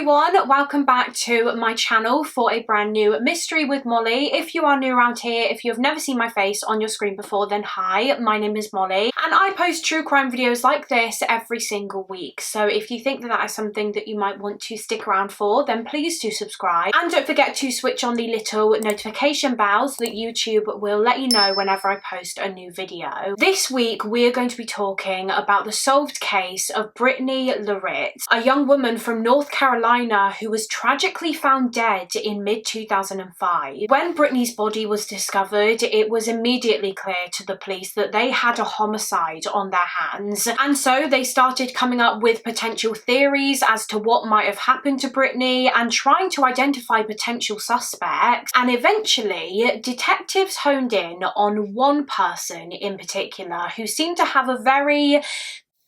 everyone, welcome back to my channel for a brand new mystery with Mollie. If you are new around here, if you have never seen my face on your screen before, then hi, my name is Mollie and I post true crime videos like this every single week. So if you think that that is something that you might want to stick around for, then please do subscribe and don't forget to switch on the little notification bell so that YouTube will let you know whenever I post a new video. This week we are going to be talking about the solved case of Brittany Loritts, a young woman from North Carolina who was tragically found dead in mid-2005. When Brittany's body was discovered, it was immediately clear to the police that they had a homicide on their hands, and so they started coming up with potential theories as to what might have happened to Brittany and trying to identify potential suspects. And eventually, detectives honed in on one person in particular who seemed to have a very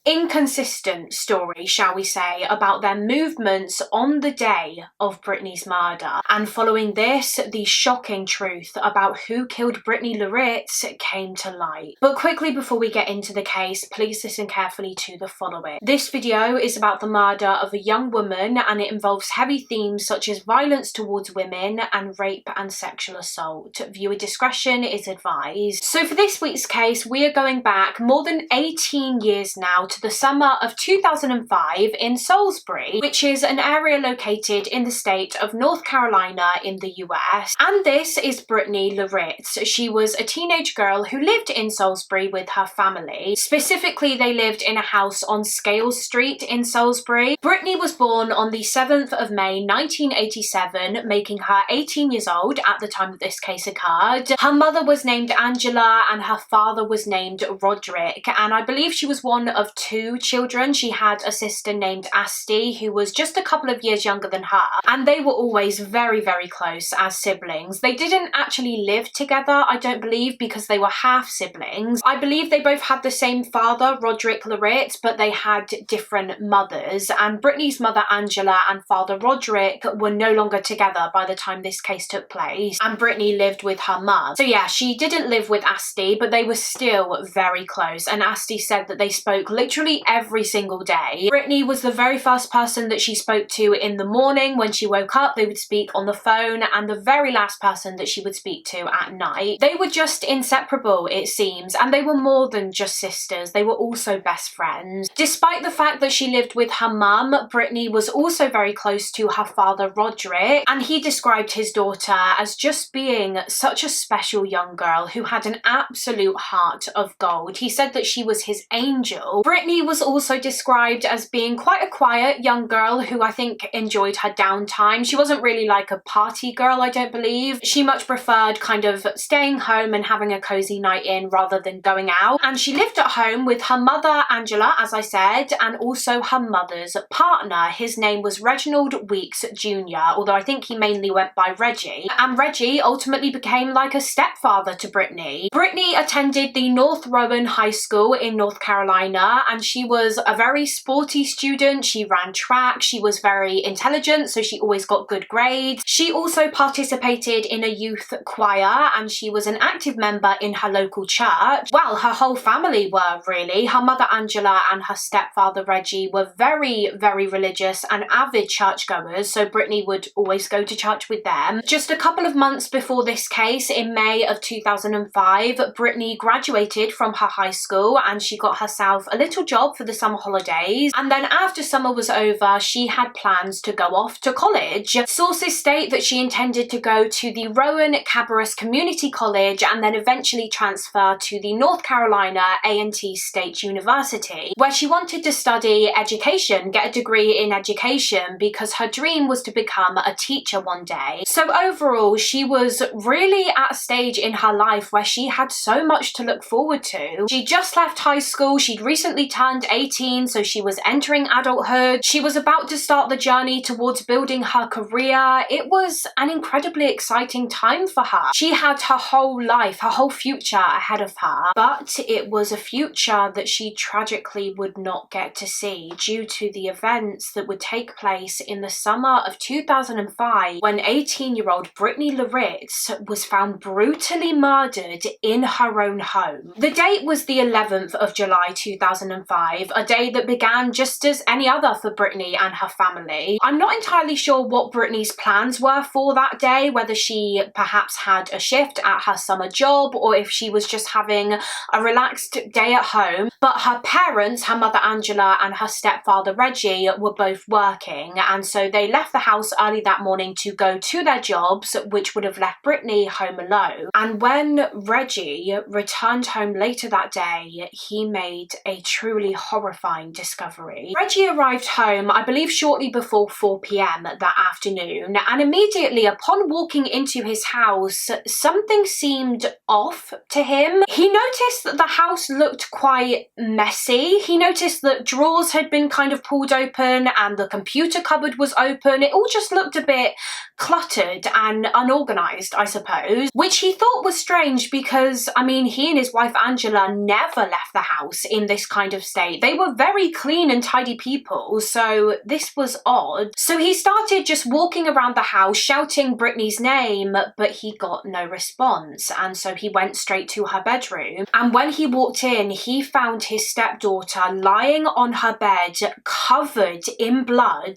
inconsistent story, shall we say, about their movements on the day of Brittany's murder. And following this, the shocking truth about who killed Brittany Loritts came to light. But quickly before we get into the case, please listen carefully to the following. This video is about the murder of a young woman and it involves heavy themes such as violence towards women and rape and sexual assault. Viewer discretion is advised. So for this week's case, we are going back more than 18 years now to the summer of 2005 in Salisbury, which is an area located in the state of North Carolina in the US. And this is Brittany Loritts. She was a teenage girl who lived in Salisbury with her family. Specifically, they lived in a house on Scales Street in Salisbury. Brittany was born on the 7th of May 1987, making her 18 years old at the time that this case occurred. Her mother was named Angela and her father was named Roderick, and I believe she was one of two children. She had a sister named Asti who was just a couple of years younger than her, and they were always very, very close as siblings. They didn't actually live together, I don't believe, because they were half siblings. I believe they both had the same father, Roderick Loritts, but they had different mothers, and Brittany's mother Angela and father Roderick were no longer together by the time this case took place, and Brittany lived with her mum. So yeah, she didn't live with Asti, but they were still very close, and Asti said that they spoke literally every single day. Brittany was the very first person that she spoke to in the morning. When she woke up, they would speak on the phone, and the very last person that she would speak to at night. They were just inseparable, it seems, and they were more than just sisters. They were also best friends. Despite the fact that she lived with her mum, Brittany was also very close to her father Roderick, and he described his daughter as just being such a special young girl who had an absolute heart of gold. He said that she was his angel. Brittany was also described as being quite a quiet young girl who I think enjoyed her downtime. She wasn't really like a party girl, I don't believe. She much preferred kind of staying home and having a cozy night in rather than going out. And she lived at home with her mother Angela, as I said, and also her mother's partner. His name was Reginald Weeks Jr., although I think he mainly went by Reggie. And Reggie ultimately became like a stepfather to Brittany. Brittany attended the North Rowan High School in North Carolina, and she was a very sporty student. She ran track, she was very intelligent, so she always got good grades. She also participated in a youth choir and she was an active member in her local church. Well, her whole family were really. Her mother Angela and her stepfather Reggie were very, very religious and avid churchgoers, so Brittany would always go to church with them. Just a couple of months before this case, in May of 2005, Brittany graduated from her high school and she got herself a little job for the summer holidays, and then after summer was over she had plans to go off to college. Sources state that she intended to go to the Rowan Cabarrus Community College and then eventually transfer to the North Carolina A&T State University, where she wanted to study education, get a degree in education, because her dream was to become a teacher one day. So overall she was really at a stage in her life where she had so much to look forward to. She just left high school, she'd recently turned 18, so she was entering adulthood. She was about to start the journey towards building her career. It was an incredibly exciting time for her. She had her whole life, her whole future ahead of her, but it was a future that she tragically would not get to see due to the events that would take place in the summer of 2005 when 18-year-old Brittany Loritts was found brutally murdered in her own home. The date was the 11th of July 2005. 2005, a day that began just as any other for Brittany and her family. I'm not entirely sure what Brittany's plans were for that day, whether she perhaps had a shift at her summer job or if she was just having a relaxed day at home, but her parents, her mother Angela and her stepfather Reggie, were both working, and so they left the house early that morning to go to their jobs, which would have left Brittany home alone. And when Reggie returned home later that day, he made a truly horrifying discovery. Reggie arrived home, I believe, shortly before 4 p.m. that afternoon, and immediately upon walking into his house, something seemed off to him. He noticed that the house looked quite messy. He noticed that drawers had been kind of pulled open and the computer cupboard was open. It all just looked a bit cluttered and unorganized, I suppose, which he thought was strange because, I mean, he and his wife Angela never left the house in this kind of state. They were very clean and tidy people, so this was odd. So he started just walking around the house shouting Brittany's name, but he got no response, and so he went straight to her bedroom. And when he walked in, he found his stepdaughter lying on her bed covered in blood,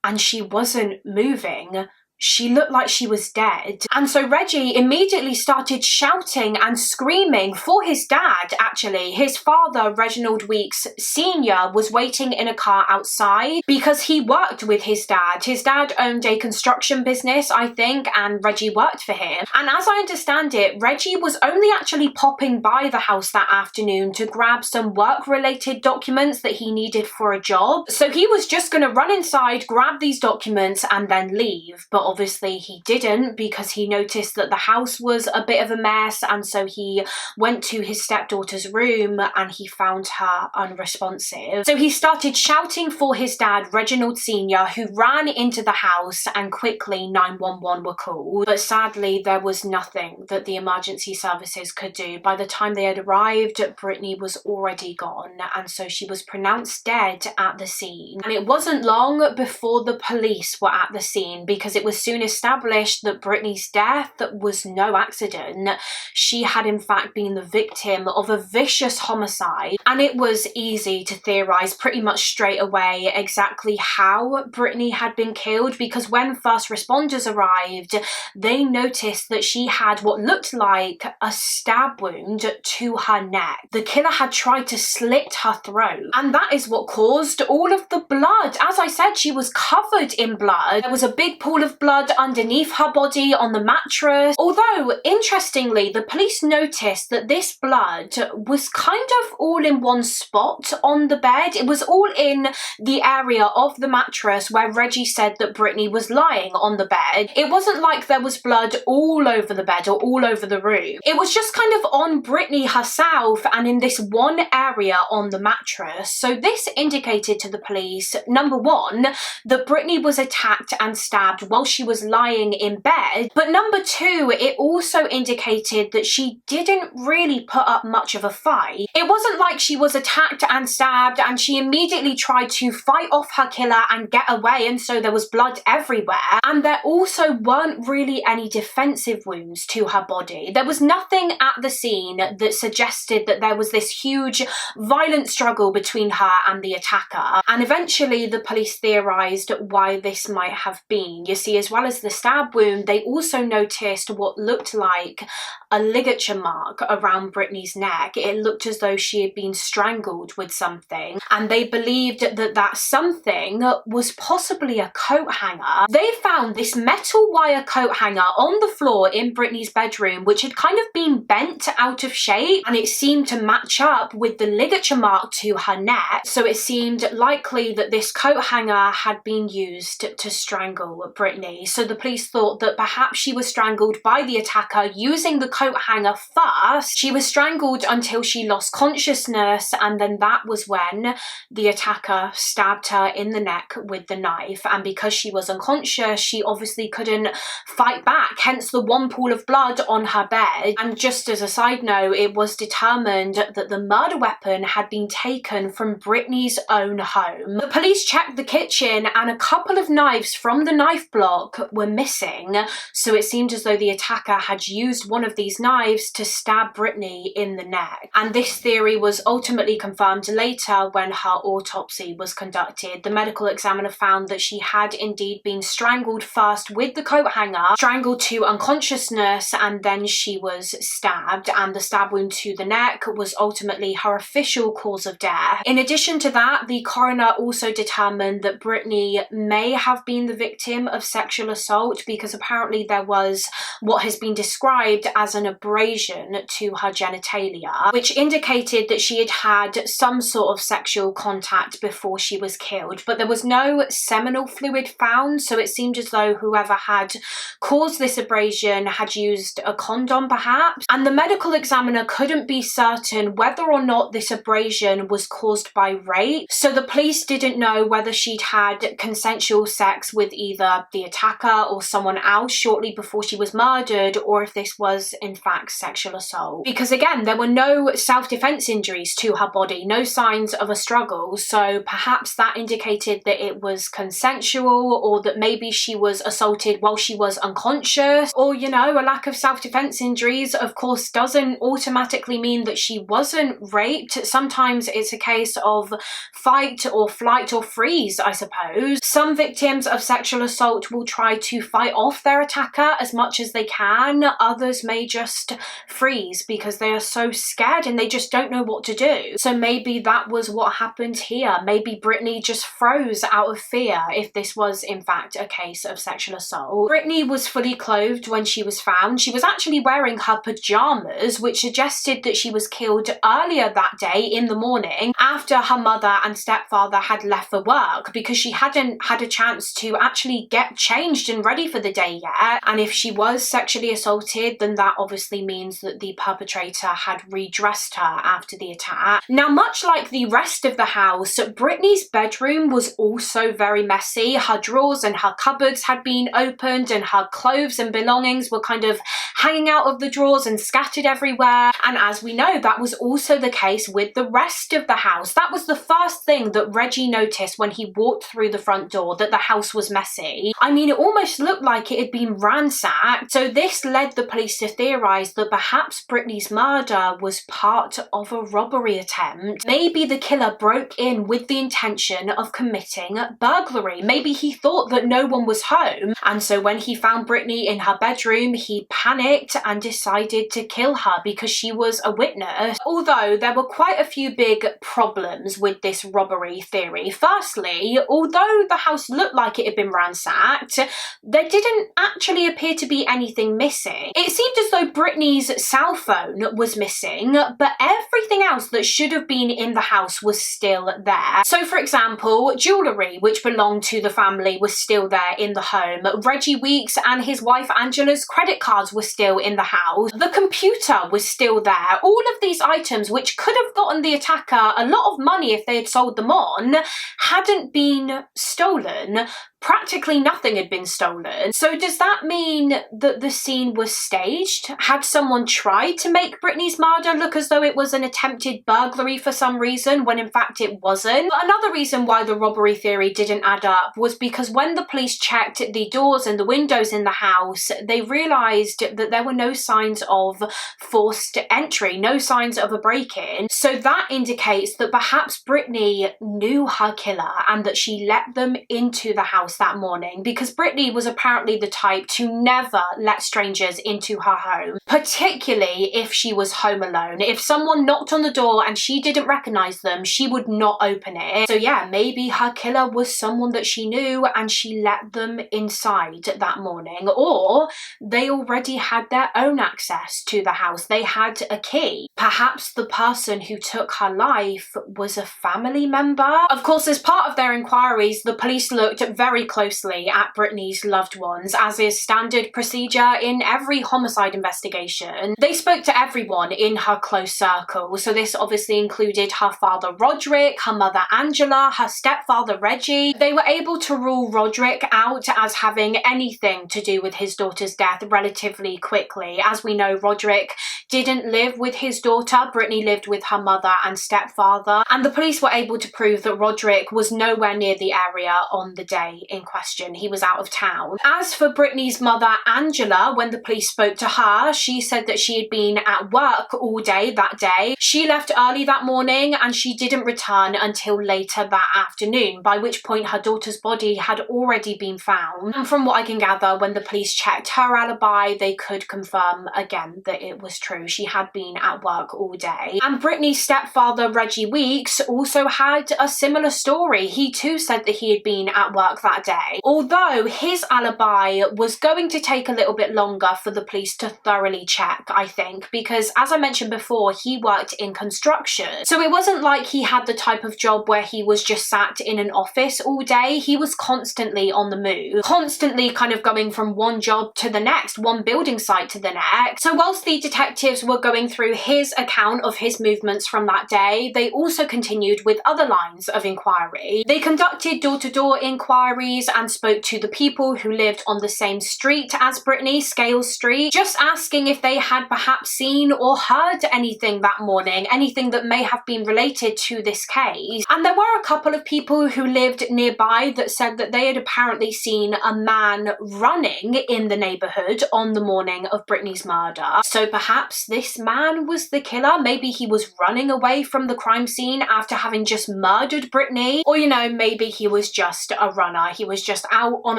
and she wasn't moving. She looked like she was dead. And so Reggie immediately started shouting and screaming for his dad, actually. His father, Reginald Weeks Sr., was waiting in a car outside because he worked with his dad. His dad owned a construction business, I think, and Reggie worked for him. And as I understand it, Reggie was only actually popping by the house that afternoon to grab some work-related documents that he needed for a job. So he was just going to run inside, grab these documents, and then leave. But obviously he didn't, because he noticed that the house was a bit of a mess, and so he went to his stepdaughter's room and he found her unresponsive. So he started shouting for his dad, Reginald Sr., who ran into the house, and quickly 911 were called. But sadly, there was nothing that the emergency services could do. By the time they had arrived, Brittany was already gone, and so she was pronounced dead at the scene. And it wasn't long before the police were at the scene, because it was soon established that Brittany's death was no accident. She had in fact been the victim of a vicious homicide, and it was easy to theorize pretty much straight away exactly how Brittany had been killed, because when first responders arrived, they noticed that she had what looked like a stab wound to her neck. The killer had tried to slit her throat, and that is what caused all of the blood. As I said, she was covered in blood. There was a big pool of blood underneath her body on the mattress. Although, interestingly, the police noticed that this blood was kind of all in one spot on the bed. It was all in the area of the mattress where Reggie said that Brittany was lying on the bed. It wasn't like there was blood all over the bed or all over the room. It was just kind of on Brittany herself and in this one area on the mattress. So this indicated to the police, number one, that Brittany was attacked and stabbed while she was lying in bed, but number two, it also indicated that she didn't really put up much of a fight. It wasn't like she was attacked and stabbed and she immediately tried to fight off her killer and get away, and so there was blood everywhere, and there also weren't really any defensive wounds to her body. There was nothing at the scene that suggested that there was this huge violent struggle between her and the attacker, and eventually the police theorized why this might have been. You see, as well as the stab wound, they also noticed what looked like a ligature mark around Brittany's neck. It looked as though she had been strangled with something, and they believed that that something was possibly a coat hanger. They found this metal wire coat hanger on the floor in Brittany's bedroom, which had kind of been bent out of shape, and it seemed to match up with the ligature mark to her neck. So it seemed likely that this coat hanger had been used to strangle Brittany. So the police thought that perhaps she was strangled by the attacker using the coat hanger first. She was strangled until she lost consciousness, and then that was when the attacker stabbed her in the neck with the knife. And because she was unconscious, she obviously couldn't fight back, hence the one pool of blood on her bed. And just as a side note, it was determined that the murder weapon had been taken from Brittany's own home. The police checked the kitchen, and a couple of knives from the knife block lock were missing, so it seemed as though the attacker had used one of these knives to stab Brittany in the neck. And this theory was ultimately confirmed later when her autopsy was conducted. The medical examiner found that she had indeed been strangled first with the coat hanger, strangled to unconsciousness, and then she was stabbed, and the stab wound to the neck was ultimately her official cause of death. In addition to that, the coroner also determined that Brittany may have been the victim of sexual assault because apparently there was what has been described as an abrasion to her genitalia, which indicated that she had had some sort of sexual contact before she was killed. But there was no seminal fluid found, so it seemed as though whoever had caused this abrasion had used a condom perhaps, and the medical examiner couldn't be certain whether or not this abrasion was caused by rape, so the police didn't know whether she'd had consensual sex with either the attacker or someone else shortly before she was murdered, or if this was in fact sexual assault. Because again, there were no self-defense injuries to her body, no signs of a struggle, so perhaps that indicated that it was consensual, or that maybe she was assaulted while she was unconscious, or you know, a lack of self-defense injuries of course doesn't automatically mean that she wasn't raped. Sometimes it's a case of fight or flight or freeze, I suppose. Some victims of sexual assault will try to fight off their attacker as much as they can. Others may just freeze because they are so scared and they just don't know what to do. So maybe that was what happened here. Maybe Brittany just froze out of fear if this was in fact a case of sexual assault. Brittany was fully clothed when she was found. She was actually wearing her pajamas, which suggested that she was killed earlier that day in the morning after her mother and stepfather had left for work, because she hadn't had a chance to actually get changed and ready for the day yet. And if she was sexually assaulted, then that obviously means that the perpetrator had redressed her after the attack. Now, much like the rest of the house, Brittany's bedroom was also very messy. Her drawers and her cupboards had been opened, and her clothes and belongings were kind of hanging out of the drawers and scattered everywhere. And as we know, that was also the case with the rest of the house. That was the first thing that Reggie noticed when he walked through the front door, that the house was messy. I mean, it almost looked like it had been ransacked. So this led the police to theorize that perhaps Brittany's murder was part of a robbery attempt. Maybe the killer broke in with the intention of committing burglary. Maybe he thought that no one was home, and so when he found Brittany in her bedroom, he panicked and decided to kill her because she was a witness. Although there were quite a few big problems with this robbery theory. Firstly, although the house looked like it had been ransacked, there didn't actually appear to be anything missing. It seemed as though Brittany's cell phone was missing, but everything else that should have been in the house was still there. So for example, jewellery which belonged to the family was still there in the home. Reggie Weeks and his wife Angela's credit cards were still in the house. The computer was still there. All of these items, which could have gotten the attacker a lot of money if they had sold them on, hadn't been stolen. Practically nothing had been stolen. So does that mean that the scene was staged? Had someone tried to make Brittany's murder look as though it was an attempted burglary for some reason, when in fact it wasn't? But another reason why the robbery theory didn't add up was because when the police checked the doors and the windows in the house, they realised that there were no signs of forced entry, no signs of a break-in. So that indicates that perhaps Brittany knew her killer and that she let them into the house that morning, because Brittany was apparently the type to never let strangers into her home, particularly if she was home alone. If someone knocked on the door and she didn't recognise them, she would not open it. So yeah, maybe her killer was someone that she knew and she let them inside that morning, or they already had their own access to the house. They had a key. Perhaps the person who took her life was a family member. Of course, as part of their inquiries, the police looked very closely at Brittany's loved ones, as is standard procedure in every homicide investigation. They spoke to everyone in her close circle, so this obviously included her father Roderick, her mother Angela, her stepfather Reggie. They were able to rule Roderick out as having anything to do with his daughter's death relatively quickly. As we know, Roderick didn't live with his daughter. Brittany lived with her mother and stepfather, and the police were able to prove that Roderick was nowhere near the area on the day in question. He was out of town. As for Brittany's mother, Angela, when the police spoke to her, she said that she had been at work all day that day. She left early that morning and she didn't return until later that afternoon, by which point her daughter's body had already been found. And from what I can gather, when the police checked her alibi, they could confirm again that it was true. She had been at work all day. And Brittany's stepfather, Reggie Weeks, also had a similar story. He too said that he had been at work that day, although his alibi was going to take a little bit longer for the police to thoroughly check, I think, because as I mentioned before, he worked in construction. So it wasn't like he had the type of job where he was just sat in an office all day. He was constantly on the move, constantly kind of going from one job to the next, one building site to the next. So whilst the detectives were going through his account of his movements from that day, they also continued with other lines of inquiry. They conducted door-to-door inquiries and spoke to the people who lived on the same street as Brittany, Scales Street, just asking if they had perhaps seen or heard anything that morning, anything that may have been related to this case. And there were a couple of people who lived nearby that said that they had apparently seen a man running in the neighbourhood on the morning of Brittany's murder. So perhaps this man was the killer. Maybe he was running away from the crime scene after having just murdered Brittany, or you know, maybe he was just a runner. He was just out on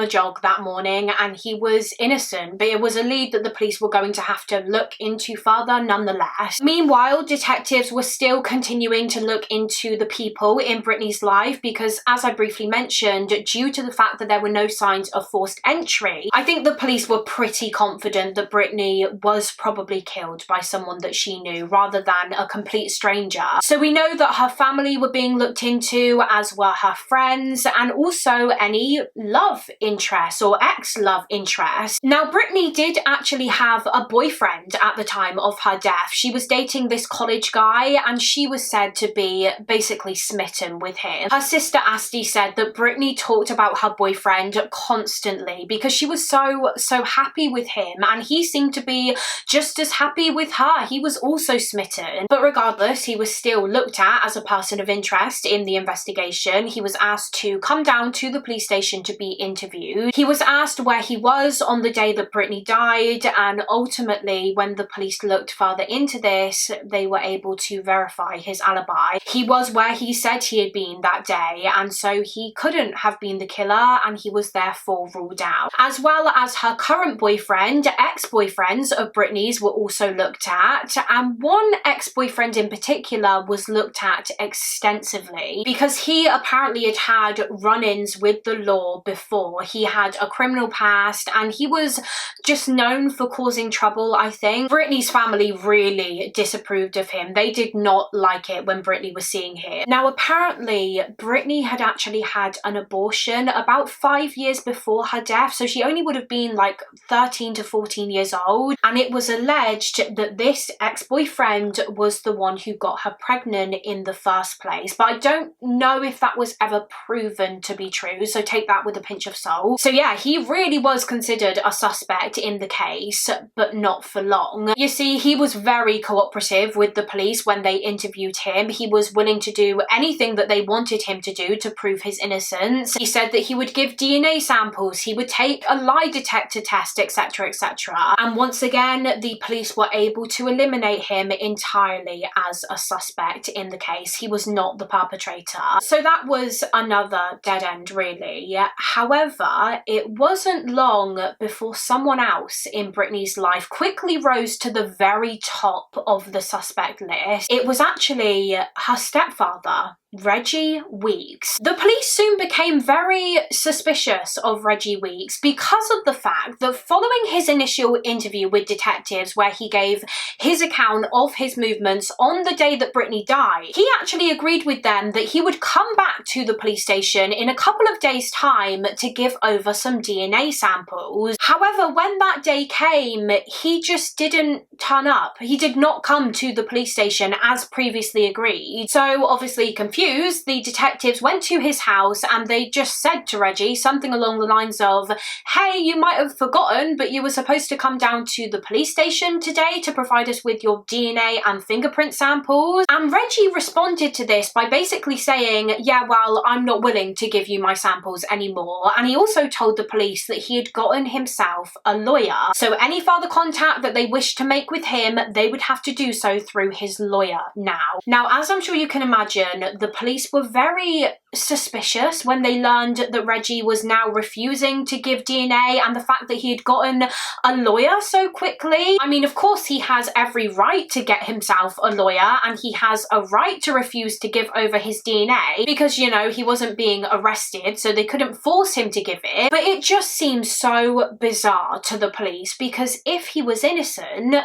a jog that morning and he was innocent, but it was a lead that the police were going to have to look into further nonetheless. Meanwhile, detectives were still continuing to look into the people in Brittany's life because, as I briefly mentioned, due to the fact that there were no signs of forced entry, I think the police were pretty confident that Brittany was probably killed by someone that she knew rather than a complete stranger. So we know that her family were being looked into, as were her friends, and also any love interest or ex-love interest. Now, Brittany did actually have a boyfriend at the time of her death. She was dating this college guy and she was said to be basically smitten with him. Her sister Asti said that Brittany talked about her boyfriend constantly because she was so happy with him and he seemed to be just as happy with her. He was also smitten. But regardless, he was still looked at as a person of interest in the investigation. He was asked to come down to the police station to be interviewed. He was asked where he was on the day that Brittany died, and ultimately when the police looked further into this, they were able to verify his alibi. He was where he said he had been that day, and so he couldn't have been the killer, and he was therefore ruled out. As well as her current boyfriend, ex-boyfriends of Brittany's were also looked at, and one ex-boyfriend in particular was looked at extensively because he apparently had had run-ins with the law before. He had a criminal past and he was just known for causing trouble, I think. Brittany's family really disapproved of him. They did not like it when Brittany was seeing him. Now, apparently, Brittany had actually had an abortion about 5 years before her death, so she only would have been like 13 to 14 years old, and it was alleged that this ex-boyfriend was the one who got her pregnant in the first place, but I don't know if that was ever proven to be true, so take that with a pinch of salt. So yeah, he really was considered a suspect in the case, but not for long. You see, he was very cooperative with the police when they interviewed him. He was willing to do anything that they wanted him to do to prove his innocence. He said that he would give DNA samples, he would take a lie detector test, etc, etc. And once again, the police were able to eliminate him entirely as a suspect in the case. He was not the perpetrator. So that was another dead end, really. However, it wasn't long before someone else in Brittany's life quickly rose to the very top of the suspect list. It was actually her stepfather, Reggie Weeks. The police soon became very suspicious of Reggie Weeks because of the fact that following his initial interview with detectives where he gave his account of his movements on the day that Brittany died, he actually agreed with them that he would come back to the police station in a couple of days' time to give over some DNA samples. However, when that day came, he just didn't turn up. He did not come to the police station as previously agreed. So obviously confused, the detectives went to his house and they just said to Reggie something along the lines of, "Hey, you might have forgotten, but you were supposed to come down to the police station today to provide us with your DNA and fingerprint samples." And Reggie responded to this by basically saying, "Yeah, well, I'm not willing to give you my samples calls anymore, and he also told the police that he had gotten himself a lawyer. So any further contact that they wished to make with him, they would have to do so through his lawyer now. Now, as I'm sure you can imagine, the police were very suspicious when they learned that Reggie was now refusing to give DNA, and the fact that he had gotten a lawyer so quickly. I mean, of course he has every right to get himself a lawyer, and he has a right to refuse to give over his DNA because, you know, he wasn't being arrested, so they couldn't force him to give it. But it just seems so bizarre to the police, because if he was innocent,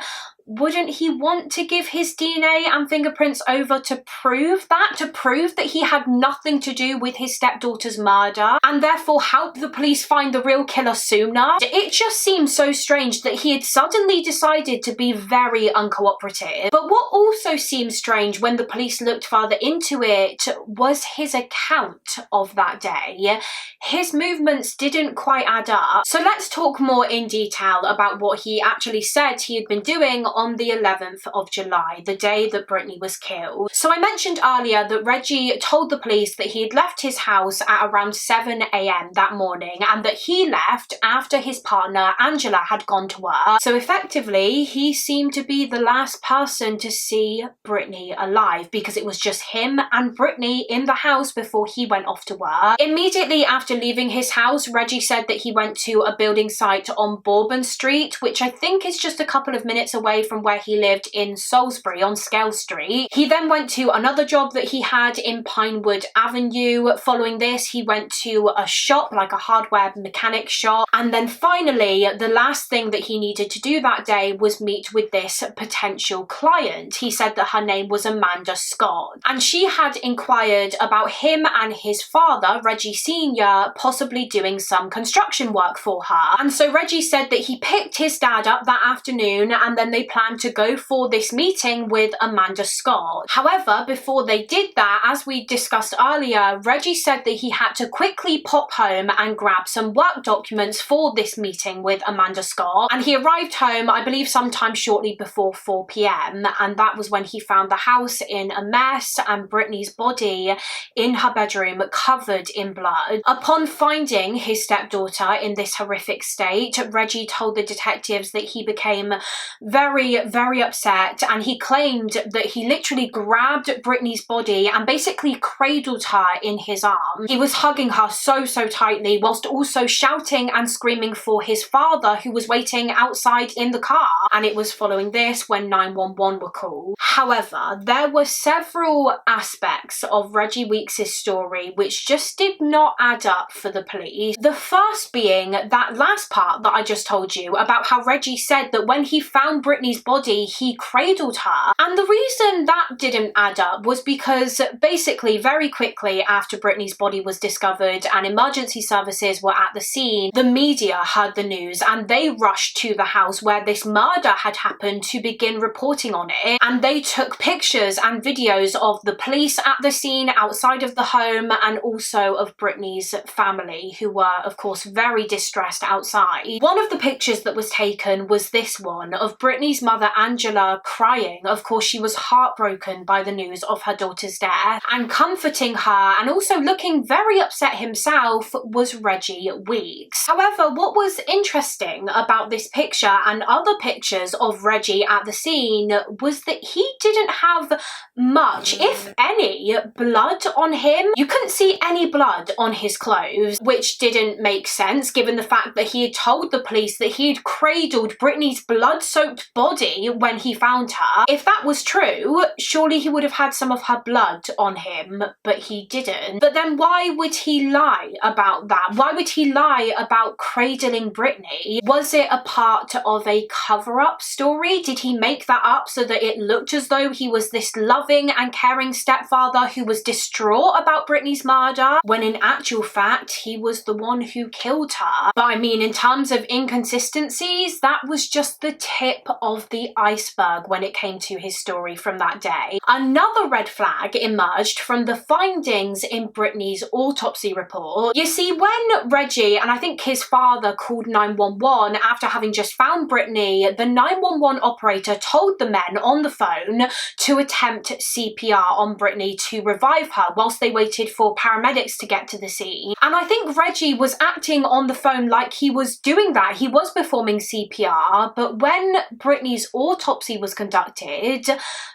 wouldn't he want to give his DNA and fingerprints over to prove that he had nothing to do with his stepdaughter's murder, and therefore help the police find the real killer sooner? It just seems so strange that he had suddenly decided to be very uncooperative. But what also seems strange when the police looked further into it was his account of that day. His movements didn't quite add up. So let's talk more in detail about what he actually said he had been doing on the 11th of July, the day that Brittany was killed. So I mentioned earlier that Reggie told the police that he had left his house at around 7 AM that morning, and that he left after his partner Angela had gone to work. So effectively, he seemed to be the last person to see Brittany alive, because it was just him and Brittany in the house before he went off to work. Immediately after leaving his house, Reggie said that he went to a building site on Bourbon Street, which I think is just a couple of minutes away from where he lived in Salisbury on Scale Street. He then went to another job that he had in Pinewood Avenue. Following this, he went to a shop, like a hardware mechanic shop. And then finally, the last thing that he needed to do that day was meet with this potential client. He said that her name was Amanda Scott, and she had inquired about him and his father, Reggie Sr., possibly doing some construction work for her. And so Reggie said that he picked his dad up that afternoon, and then they planned to go for this meeting with Amanda Scott. However, before they did that, as we discussed earlier, Reggie said that he had to quickly pop home and grab some work documents for this meeting with Amanda Scott. And he arrived home, I believe, sometime shortly before 4 PM, and that was when he found the house in a mess and Brittany's body in her bedroom covered in blood. Upon finding his stepdaughter in this horrific state, Reggie told the detectives that he became very upset, and he claimed that he literally grabbed Brittany's body and basically cradled her in his arms. He was hugging her so tightly, whilst also shouting and screaming for his father, who was waiting outside in the car. And it was following this when 911 were called. However, there were several aspects of Reggie Weeks' story which just did not add up for the police. The first being that last part that I just told you about how Reggie said that when he found Brittany's body, he cradled her. And the reason that didn't add up was because basically very quickly after Brittany's body was discovered and emergency services were at the scene, the media heard the news and they rushed to the house where this murder had happened to begin reporting on it. And they took pictures and videos of the police at the scene outside of the home, and also of Brittany's family, who were of course very distressed outside. One of the pictures that was taken was this one of Brittany's mother Angela crying. Of course, she was heartbroken by the news of her daughter's death, and comforting her and also looking very upset himself was Reggie Weeks. However, what was interesting about this picture and other pictures of Reggie at the scene was that he didn't have much, if any, blood on him. You couldn't see any blood on his clothes, which didn't make sense given the fact that he had told the police that he had cradled Brittany's blood-soaked body when he found her. If that was true, surely he would have had some of her blood on him, but he didn't. But then why would he lie about that? Why would he lie about cradling Brittany? Was it a part of a cover-up story? Did he make that up so that it looked as though he was this loving and caring stepfather who was distraught about Brittany's murder, when in actual fact he was the one who killed her? But I mean, in terms of inconsistencies, that was just the tip of of the iceberg when it came to his story from that day. Another red flag emerged from the findings in Brittany's autopsy report. You see, when Reggie, and I think his father, called 911 after having just found Brittany, the 911 operator told the men on the phone to attempt CPR on Brittany to revive her whilst they waited for paramedics to get to the scene. And I think Reggie was acting on the phone like he was doing that. He was performing CPR, but when Brittany's autopsy was conducted,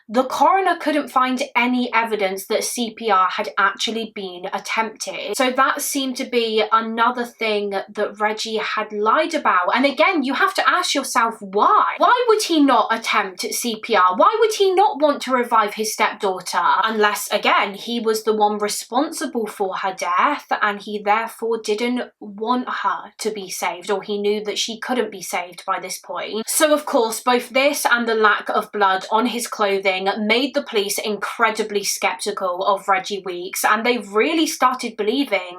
the coroner couldn't find any evidence that CPR had actually been attempted. So that seemed to be another thing that Reggie had lied about. And again, you have to ask yourself why. Why would he not attempt CPR? Why would he not want to revive his stepdaughter? Unless, again, he was the one responsible for her death and he therefore didn't want her to be saved, or he knew that she couldn't be saved by this point. So of course, both this and the lack of blood on his clothing made the police incredibly skeptical of Reggie Weeks, and they really started believing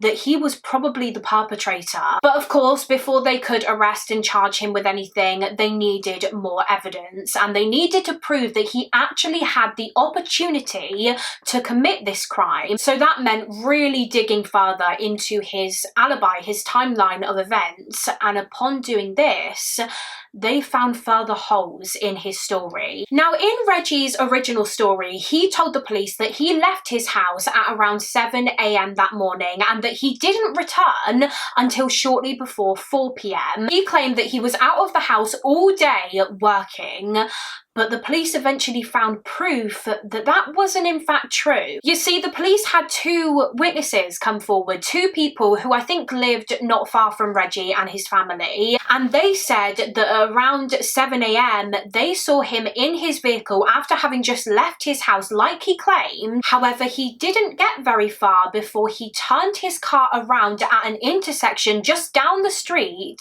that he was probably the perpetrator. But of course, before they could arrest and charge him with anything, they needed more evidence, and they needed to prove that he actually had the opportunity to commit this crime. So that meant really digging further into his alibi, his timeline of events, and upon doing this, they found further holes in his story. Now, in Reggie's original story, he told the police that he left his house at around 7 AM that morning and that he didn't return until shortly before 4 PM. He claimed that he was out of the house all day working, but the police eventually found proof that that wasn't in fact true. You see, the police had two witnesses come forward, two people who I think lived not far from Reggie and his family, and they said that around 7 AM they saw him in his vehicle after having just left his house like he claimed. However, he didn't get very far before he turned his car around at an intersection just down the street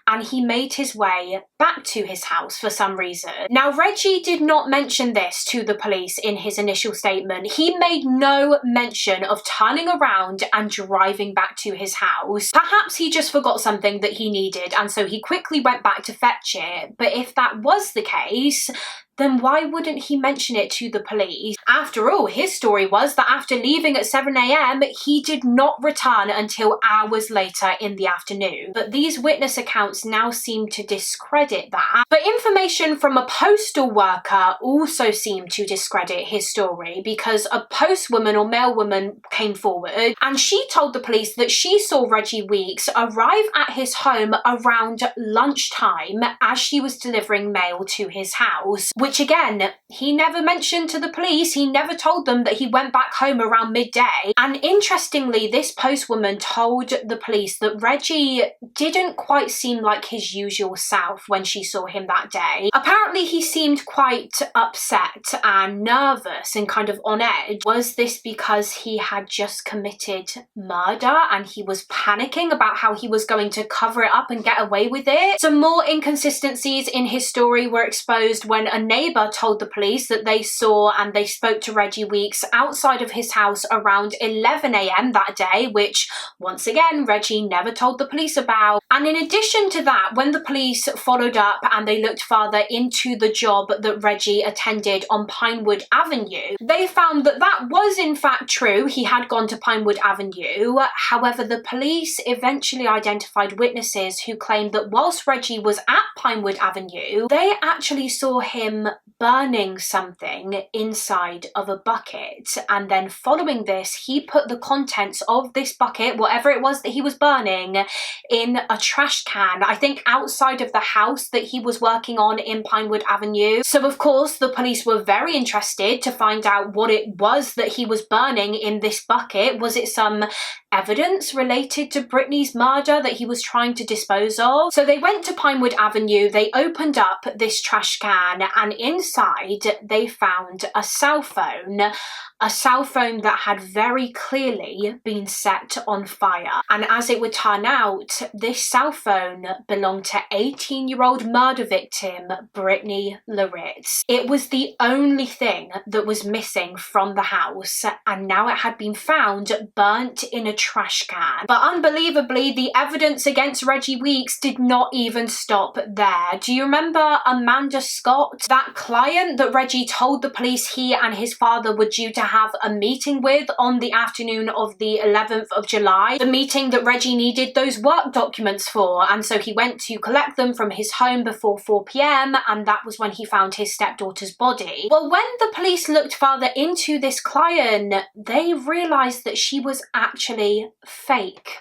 and he made his way back to his house for some reason. Now, Reggie did not mention this to the police in his initial statement. He made no mention of turning around and driving back to his house. Perhaps he just forgot something that he needed and so he quickly went back to fetch it. But if that was the case, then why wouldn't he mention it to the police? After all, his story was that after leaving at 7 AM, he did not return until hours later in the afternoon. But these witness accounts now seem to discredit that. But information from a postal worker also seemed to discredit his story, because a postwoman or mailwoman came forward and she told the police that she saw Reggie Weeks arrive at his home around lunchtime as she was delivering mail to his house. Which again, he never mentioned to the police. He never told them that he went back home around midday. And interestingly, this postwoman told the police that Reggie didn't quite seem like his usual self when she saw him that day. Apparently he seemed quite upset and nervous and kind of on edge. Was this because he had just committed murder and he was panicking about how he was going to cover it up and get away with it? Some more inconsistencies in his story were exposed when a neighbour told the police that they saw and they spoke to Reggie Weeks outside of his house around 11 AM that day, which once again Reggie never told the police about. And in addition to that, when the police followed up and they looked further into the job that Reggie attended on Pinewood Avenue, they found that that was in fact true. He had gone to Pinewood Avenue. However, the police eventually identified witnesses who claimed that whilst Reggie was at Pinewood Avenue, they actually saw him burning something inside of a bucket, and then following this he put the contents of this bucket, whatever it was that he was burning, in a trash can, I think outside of the house that he was working on in Pinewood Avenue. So of course the police were very interested to find out what it was that he was burning in this bucket. Was it some evidence related to Brittany's murder that he was trying to dispose of? So they went to Pinewood Avenue, they opened up this trash can, and inside they found a cell phone, a cell phone that had very clearly been set on fire. And as it would turn out, this cell phone belonged to 18-year-old murder victim Brittany Loritts. It was the only thing that was missing from the house, and now it had been found burnt in a trash can. But unbelievably, the evidence against Reggie Weeks did not even stop there. Do you remember Amanda Scott, that client that Reggie told the police he and his father were due to have a meeting with on the afternoon of the 11th of July? The meeting that Reggie needed those work documents for, and so he went to collect them from his home before 4 p.m, and that was when he found his stepdaughter's body. Well, when the police looked further into this client, they realised that she was actually fake.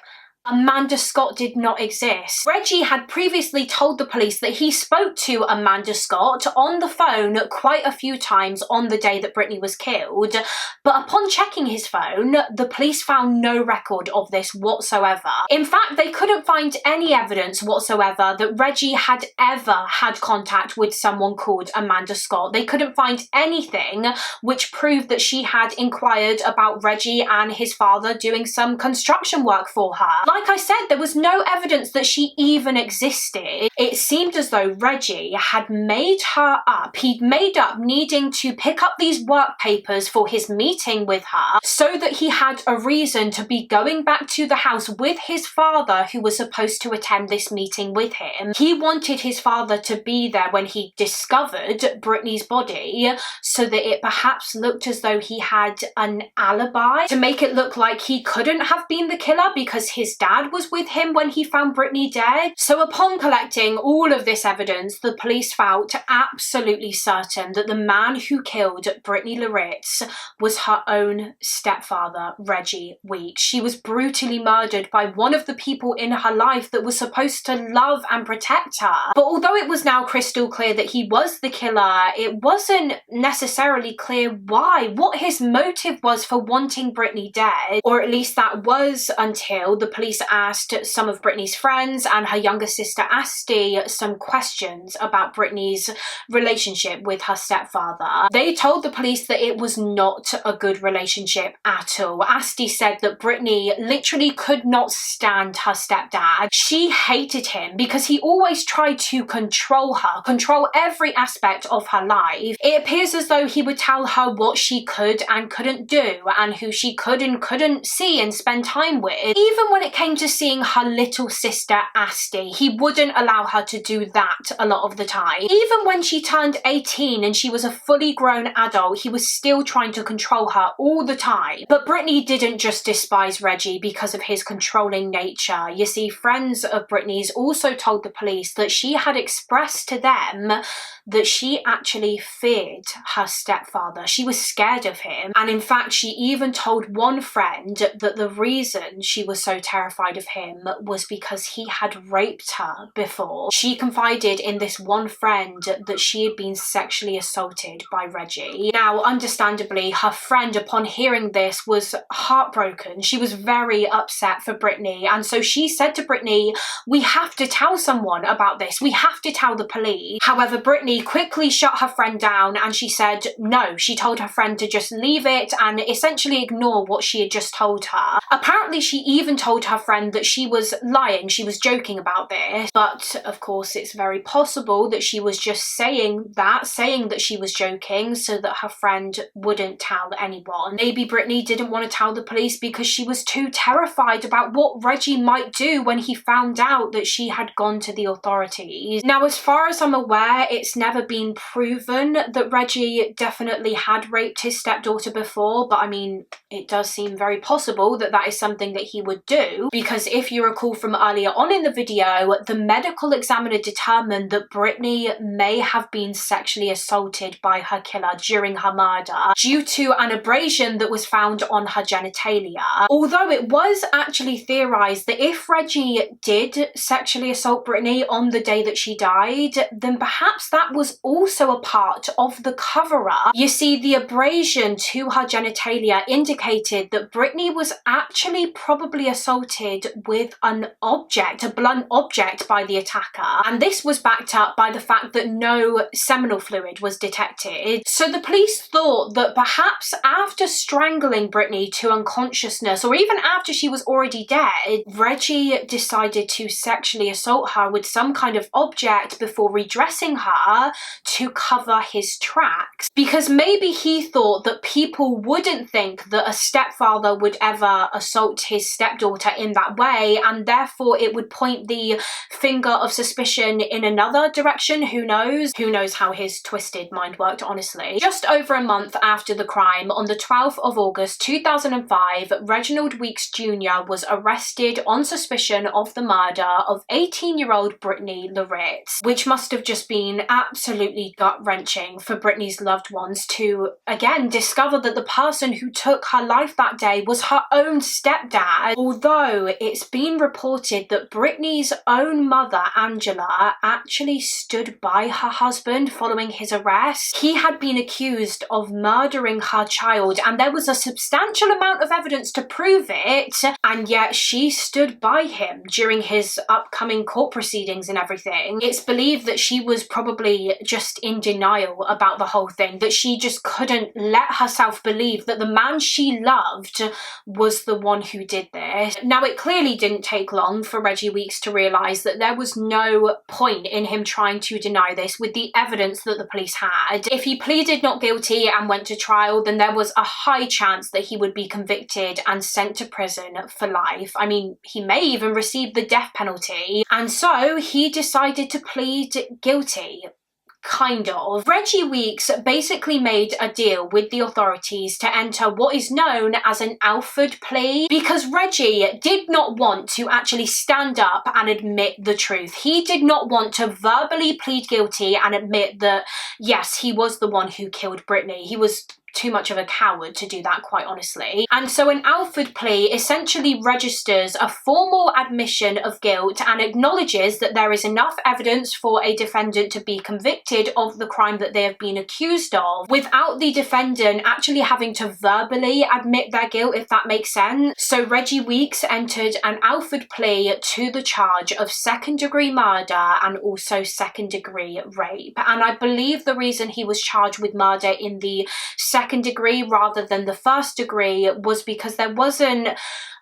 Amanda Scott did not exist. Reggie had previously told the police that he spoke to Amanda Scott on the phone quite a few times on the day that Brittany was killed, but upon checking his phone, the police found no record of this whatsoever. In fact, they couldn't find any evidence whatsoever that Reggie had ever had contact with someone called Amanda Scott. They couldn't find anything which proved that she had inquired about Reggie and his father doing some construction work for her. Like I said, there was no evidence that she even existed. It seemed as though Reggie had made her up. He'd made up needing to pick up these work papers for his meeting with her so that he had a reason to be going back to the house with his father, who was supposed to attend this meeting with him. He wanted his father to be there when he discovered Brittany's body so that it perhaps looked as though he had an alibi, to make it look like he couldn't have been the killer because his dad was with him when he found Brittany dead. So upon collecting all of this evidence, the police felt absolutely certain that the man who killed Brittany Loritts was her own stepfather, Reggie Weeks. She was brutally murdered by one of the people in her life that was supposed to love and protect her. But although it was now crystal clear that he was the killer, it wasn't necessarily clear why, what his motive was for wanting Brittany dead, or at least that was until the police asked some of Brittany's friends and her younger sister Asti some questions about Brittany's relationship with her stepfather. They told the police that it was not a good relationship at all. Asti said that Brittany literally could not stand her stepdad. She hated him because he always tried to control her, control every aspect of her life. It appears as though he would tell her what she could and couldn't do, and who she could and couldn't see and spend time with. Even when it came to seeing her little sister Asti, he wouldn't allow her to do that a lot of the time. Even when she turned 18 and she was a fully grown adult, he was still trying to control her all the time. But Brittany didn't just despise Reggie because of his controlling nature. You see, friends of Brittany's also told the police that she had expressed to them that she actually feared her stepfather. She was scared of him, and in fact she even told one friend that the reason she was so terrified of him was because he had raped her before. She confided in this one friend that she had been sexually assaulted by Reggie. Now, understandably, her friend, upon hearing this, was heartbroken. She was very upset for Brittany, and so she said to Brittany, "We have to tell someone about this. We have to tell the police." However, Brittany quickly shut her friend down and she said no. She told her friend to just leave it and essentially ignore what she had just told her. Apparently, she even told her friend that she was lying, she was joking about this, but of course it's very possible that she was just saying that she was joking so that her friend wouldn't tell anyone. Maybe Brittany didn't want to tell the police because she was too terrified about what Reggie might do when he found out that she had gone to the authorities. Now, as far as I'm aware, it's never been proven that Reggie definitely had raped his stepdaughter before, but I mean, it does seem very possible that that is something that he would do, because if you recall from earlier on in the video, the medical examiner determined that Brittany may have been sexually assaulted by her killer during her murder due to an abrasion that was found on her genitalia. Although it was actually theorized that if Reggie did sexually assault Brittany on the day that she died, then perhaps that was also a part of the cover-up. You see, the abrasion to her genitalia indicated that Brittany was actually probably assaulted assaulted with an object, a blunt object, by the attacker. And this was backed up by the fact that no seminal fluid was detected. So the police thought that perhaps after strangling Brittany to unconsciousness, or even after she was already dead, Reggie decided to sexually assault her with some kind of object before redressing her to cover his tracks. Because maybe he thought that people wouldn't think that a stepfather would ever assault his stepdaughter in that way, and therefore it would point the finger of suspicion in another direction. Who knows? Who knows how his twisted mind worked, honestly. Just over a month after the crime, on the 12th of August 2005, Reginald Weeks Jr. was arrested on suspicion of the murder of 18-year-old Brittany Loritts, which must have just been absolutely gut-wrenching for Brittany's loved ones to, again, discover that the person who took her life that day was her own stepdad. Although it's been reported that Brittany's own mother, Angela, actually stood by her husband following his arrest. He had been accused of murdering her child, and there was a substantial amount of evidence to prove it, and yet she stood by him during his upcoming court proceedings and everything. It's believed that she was probably just in denial about the whole thing, that she just couldn't let herself believe that the man she loved was the one who did this. Now, it clearly didn't take long for Reggie Weeks to realise that there was no point in him trying to deny this with the evidence that the police had. If he pleaded not guilty and went to trial, then there was a high chance that he would be convicted and sent to prison for life. I mean, he may even receive the death penalty. And so he decided to plead guilty. Kind of. Reggie Weeks basically made a deal with the authorities to enter what is known as an Alford plea, because Reggie did not want to actually stand up and admit the truth. He did not want to verbally plead guilty and admit that, yes, he was the one who killed Brittany. He was too much of a coward to do that, quite honestly. And so an Alford plea essentially registers a formal admission of guilt and acknowledges that there is enough evidence for a defendant to be convicted of the crime that they have been accused of, without the defendant actually having to verbally admit their guilt, if that makes sense. So Reggie Weeks entered an Alford plea to the charge of second-degree murder and also second-degree rape. And I believe the reason he was charged with murder in the second degree rather than the first degree was because there wasn't,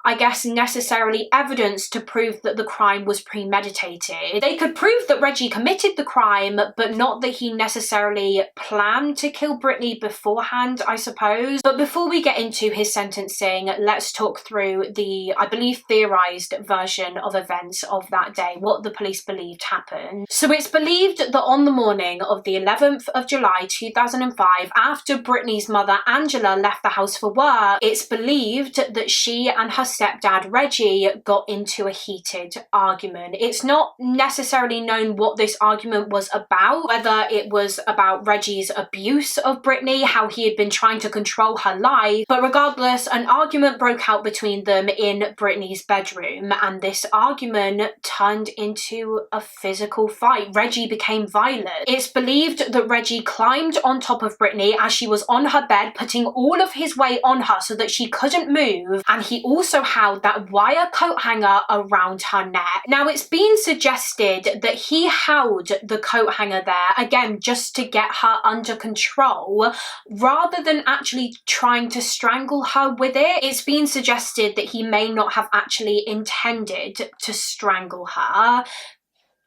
I guess, necessarily evidence to prove that the crime was premeditated. They could prove that Reggie committed the crime, but not that he necessarily planned to kill Brittany beforehand, I suppose. But before we get into his sentencing, let's talk through the, I believe, theorised version of events of that day, what the police believed happened. So it's believed that on the morning of the 11th of July 2005, after Brittany's mother Angela left the house for work, it's believed that she and her stepdad Reggie got into a heated argument. It's not necessarily known what this argument was about, whether it was about Reggie's abuse of Brittany, how he had been trying to control her life, but regardless, an argument broke out between them in Brittany's bedroom, and this argument turned into a physical fight. Reggie became violent. It's believed that Reggie climbed on top of Brittany as she was on her bed, putting all of his weight on her so that she couldn't move, and he also held that wire coat hanger around her neck. Now, it's been suggested that he held the coat hanger there, again, just to get her under control, rather than actually trying to strangle her with it. It's been suggested that he may not have actually intended to strangle her.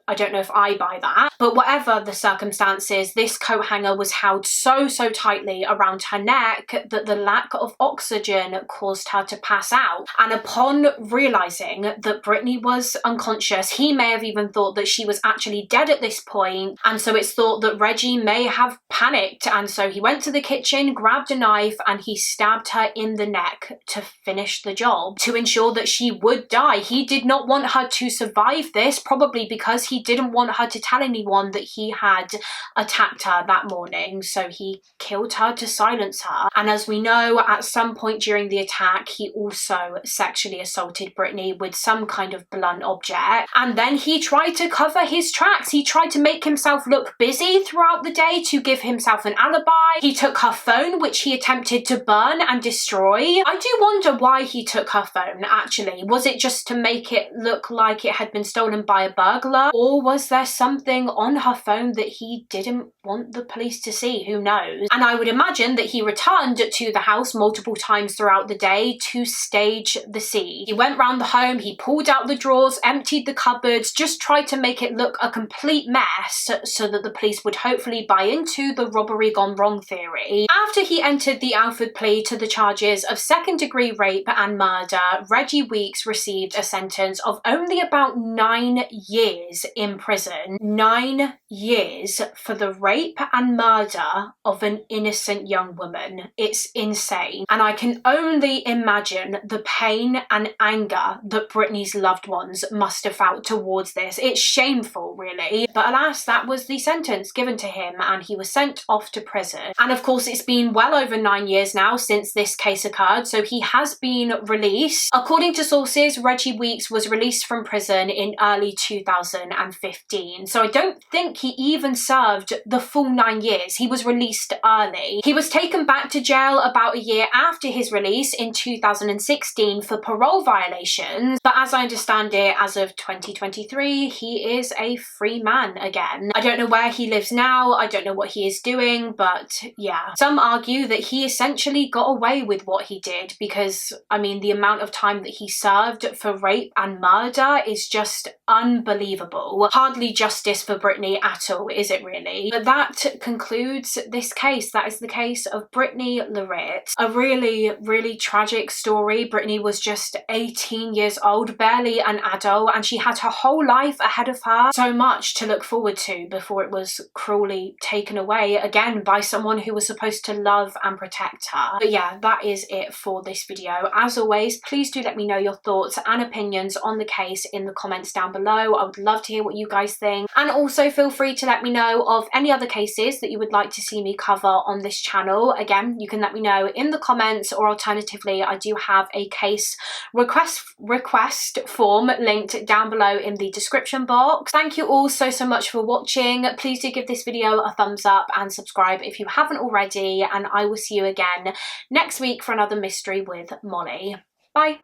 I don't know if I buy that, but whatever the circumstances, this coat hanger was held so tightly around her neck that the lack of oxygen caused her to pass out. And upon realising that Brittany was unconscious, he may have even thought that she was actually dead at this point, and so it's thought that Reggie may have panicked, and so he went to the kitchen, grabbed a knife, and he stabbed her in the neck to finish the job, to ensure that she would die. He did not want her to survive this, probably because he he didn't want her to tell anyone that he had attacked her that morning, so he killed her to silence her. And as we know, at some point during the attack, he also sexually assaulted Brittany with some kind of blunt object. And then he tried to cover his tracks. He tried to make himself look busy throughout the day to give himself an alibi. He took her phone, which he attempted to burn and destroy. I do wonder why he took her phone, actually. Was it just to make it look like it had been stolen by a burglar? Or was there something on her phone that he didn't want the police to see? Who knows? And I would imagine that he returned to the house multiple times throughout the day to stage the scene. He went round the home, he pulled out the drawers, emptied the cupboards, just tried to make it look a complete mess so that the police would hopefully buy into the robbery gone wrong theory. After he entered the Alford plea to the charges of second-degree rape and murder, Reggie Weeks received a sentence of only about 9 years in prison. 9 years for the rape and murder of an innocent young woman. It's insane. And I can only imagine the pain and anger that Brittany's loved ones must have felt towards this. It's shameful, really. But alas, that was the sentence given to him, and he was sent off to prison. And of course, it's been well over 9 years now since this case occurred, so he has been released. According to sources, Reggie Weeks was released from prison in early 2015. So I don't think he even served the full 9 years. He was released early. He was taken back to jail about a year after his release in 2016 for parole violations. But as I understand it, as of 2023, he is a free man again. I don't know where he lives now. I don't know what he is doing, but yeah. Some argue that he essentially got away with what he did because, I mean, the amount of time that he served for rape and murder is just unbelievable. Hardly justice for Brittany at all, is it really? But that concludes this case. That is the case of Brittany Loritts. A really, really tragic story. Brittany was just 18 years old, barely an adult, and she had her whole life ahead of her. So much to look forward to before it was cruelly taken away again by someone who was supposed to love and protect her. But yeah, that is it for this video. As always, please do let me know your thoughts and opinions on the case in the comments down below. I would love to hear what you guys think. And also feel free to let me know of any other cases that you would like to see me cover on this channel. Again, you can let me know in the comments, or alternatively, I do have a case request form linked down below in the description box. Thank you all so much for watching. Please do give this video a thumbs up and subscribe if you haven't already, and I will see you again next week for another mystery with Mollie. Bye.